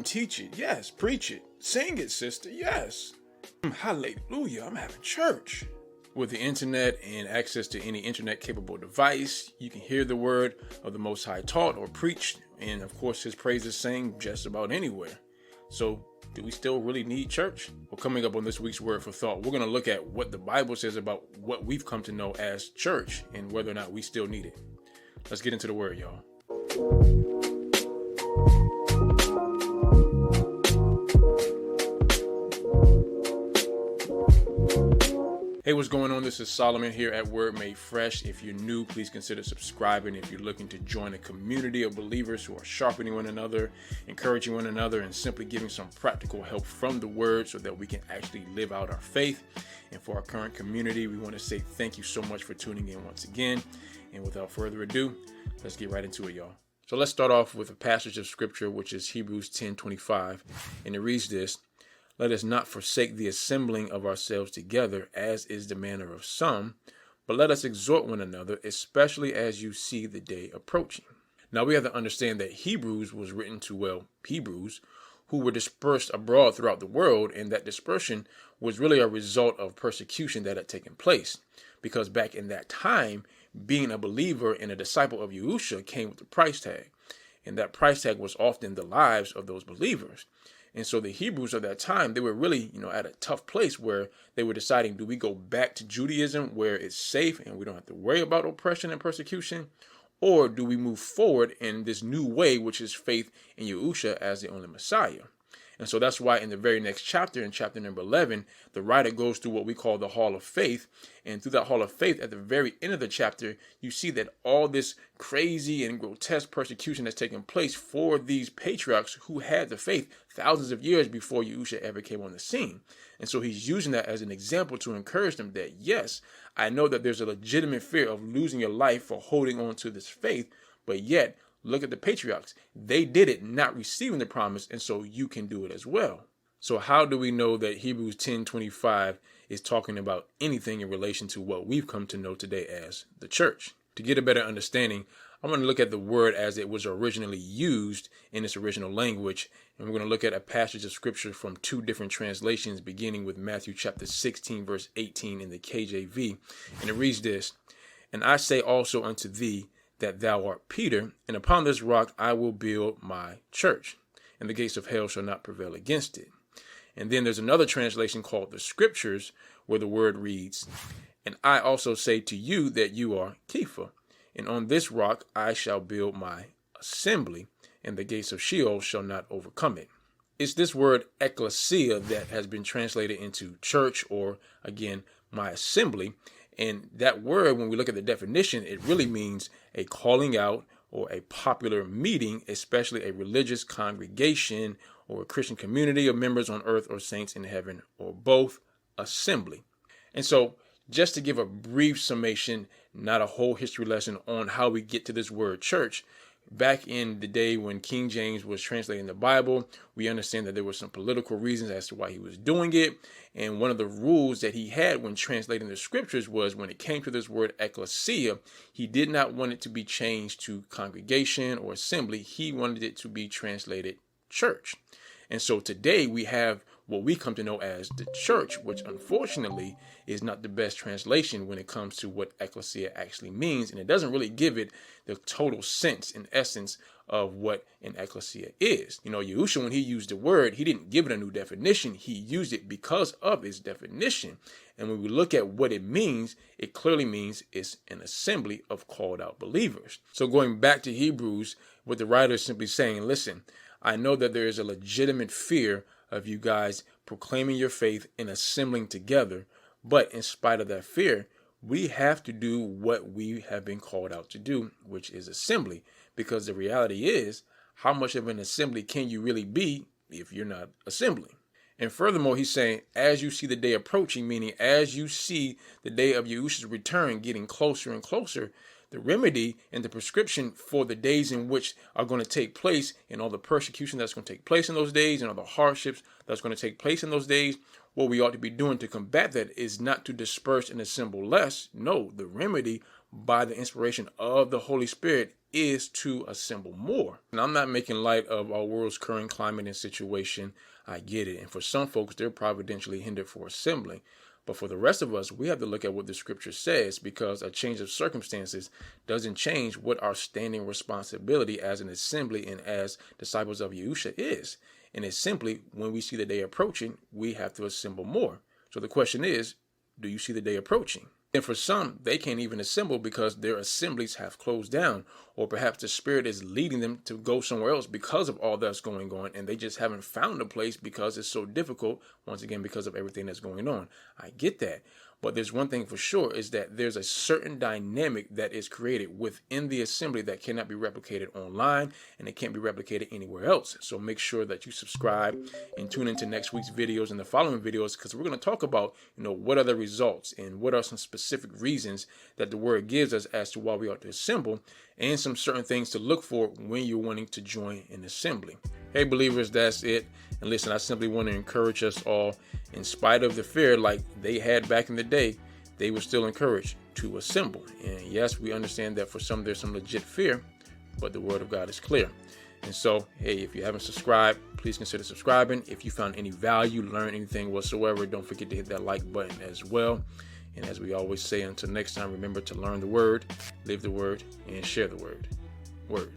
Teach it. Yes. Preach it. Sing it, sister. Yes. Hallelujah. I'm having church. With the internet and access to any internet-capable device, you can hear the word of the Most High taught or preached, and of course his praises sang just about anywhere. So, do we still really need church? Well, coming up on this week's Word for Thought, we're going to look at what the Bible says about what we've come to know as church and whether or not we still need it. Let's get into the Word, y'all. Hey, what's going on? This is Solomon here at Word Made Fresh. If you're new, please consider subscribing. If you're looking to join a community of believers who are sharpening one another, encouraging one another, and simply giving some practical help from the Word so that we can actually live out our faith. And for our current community, we want to say thank you so much for tuning in once again. And without further ado, let's get right into it, y'all. So let's start off with a passage of scripture, which is Hebrews 10:25. And it reads this: "Let us not forsake the assembling of ourselves together, as is the manner of some, but let us exhort one another, especially as you see the day approaching." Now we have to understand that Hebrews was written to, Hebrews who were dispersed abroad throughout the world, and that dispersion was really a result of persecution that had taken place. Because back in that time, being a believer and a disciple of Yahushua came with a price tag, and that price tag was often the lives of those believers. And so the Hebrews of that time, they were really, at a tough place where they were deciding, do we go back to Judaism where it's safe and we don't have to worry about oppression and persecution? Or do we move forward in this new way, which is faith in Yahushua as the only Messiah? And so that's why in the very next chapter, in chapter number 11, the writer goes through what we call the Hall of Faith. And through that Hall of Faith, at the very end of the chapter, you see that all this crazy and grotesque persecution that's taken place for these patriarchs who had the faith thousands of years before Yahushua ever came on the scene. And so he's using that as an example to encourage them that, yes, I know that there's a legitimate fear of losing your life for holding on to this faith, but yet, look at the patriarchs. They did it not receiving the promise, and so you can do it as well. So how do we know that Hebrews 10:25 is talking about anything in relation to what we've come to know today as the church? To get a better understanding, I'm going to look at the word as it was originally used in its original language, and we're going to look at a passage of scripture from two different translations, beginning with Matthew chapter 16, verse 18 in the KJV, and it reads this: "And I say also unto thee, that thou art Peter, and upon this rock I will build my church, and the gates of hell shall not prevail against it." And then there's another translation called the Scriptures, where the word reads, "And I also say to you that you are Kepha, and on this rock I shall build my assembly, and the gates of Sheol shall not overcome it." It's this word ecclesia that has been translated into church, or again, my assembly. And that word, when we look at the definition, it really means a calling out or a popular meeting, especially a religious congregation or a Christian community of members on earth or saints in heaven, or both, assembly. And so just to give a brief summation, not a whole history lesson on how we get to this word church, back in the day when King James was translating the Bible, we understand that there were some political reasons as to why he was doing it. And one of the rules that he had when translating the scriptures was when it came to this word ecclesia, he did not want it to be changed to congregation or assembly. He wanted it to be translated church. And so today we have what we come to know as the church, which unfortunately is not the best translation when it comes to what ecclesia actually means. And it doesn't really give it the total sense and essence of what an ecclesia is. Yahushua, when he used the word, he didn't give it a new definition. He used it because of its definition. And when we look at what it means, it clearly means it's an assembly of called out believers. So going back to Hebrews, what the writer is simply saying, listen, I know that there is a legitimate fear of you guys proclaiming your faith and assembling together. But in spite of that fear, we have to do what we have been called out to do, which is assembly. Because the reality is, how much of an assembly can you really be if you're not assembling? And furthermore, he's saying, as you see the day approaching, meaning as you see the day of Yahushua's return getting closer and closer, the remedy and the prescription for the days in which are going to take place, and all the persecution that's going to take place in those days, and all the hardships that's going to take place in those days, what we ought to be doing to combat that is not to disperse and assemble less. No, the remedy by the inspiration of the Holy Spirit is to assemble more. And I'm not making light of our world's current climate and situation. I get it. And for some folks, they're providentially hindered for assembling. But for the rest of us, we have to look at what the scripture says, because a change of circumstances doesn't change what our standing responsibility as an assembly and as disciples of Yahusha is. And it's simply, when we see the day approaching, we have to assemble more. So the question is, do you see the day approaching? And for some, they can't even assemble because their assemblies have closed down, or perhaps the Spirit is leading them to go somewhere else because of all that's going on, and they just haven't found a place because it's so difficult, once again, because of everything that's going on. I get that. But there's one thing for sure, is that there's a certain dynamic that is created within the assembly that cannot be replicated online, and it can't be replicated anywhere else. So make sure that you subscribe and tune into next week's videos and the following videos, because we're going to talk about, what are the results and what are some specific reasons that the word gives us as to why we ought to assemble, and some certain things to look for when you're wanting to join an assembly. Hey believers, that's it. And listen, I simply want to encourage us all, in spite of the fear like they had back in the day, they were still encouraged to assemble. And yes, we understand that for some there's some legit fear, but the word of God is clear. And so, hey, if you haven't subscribed, please consider subscribing. If you found any value, learned anything whatsoever, don't forget to hit that like button as well. And as we always say, until next time, remember to learn the word, live the word, and share the word. Word.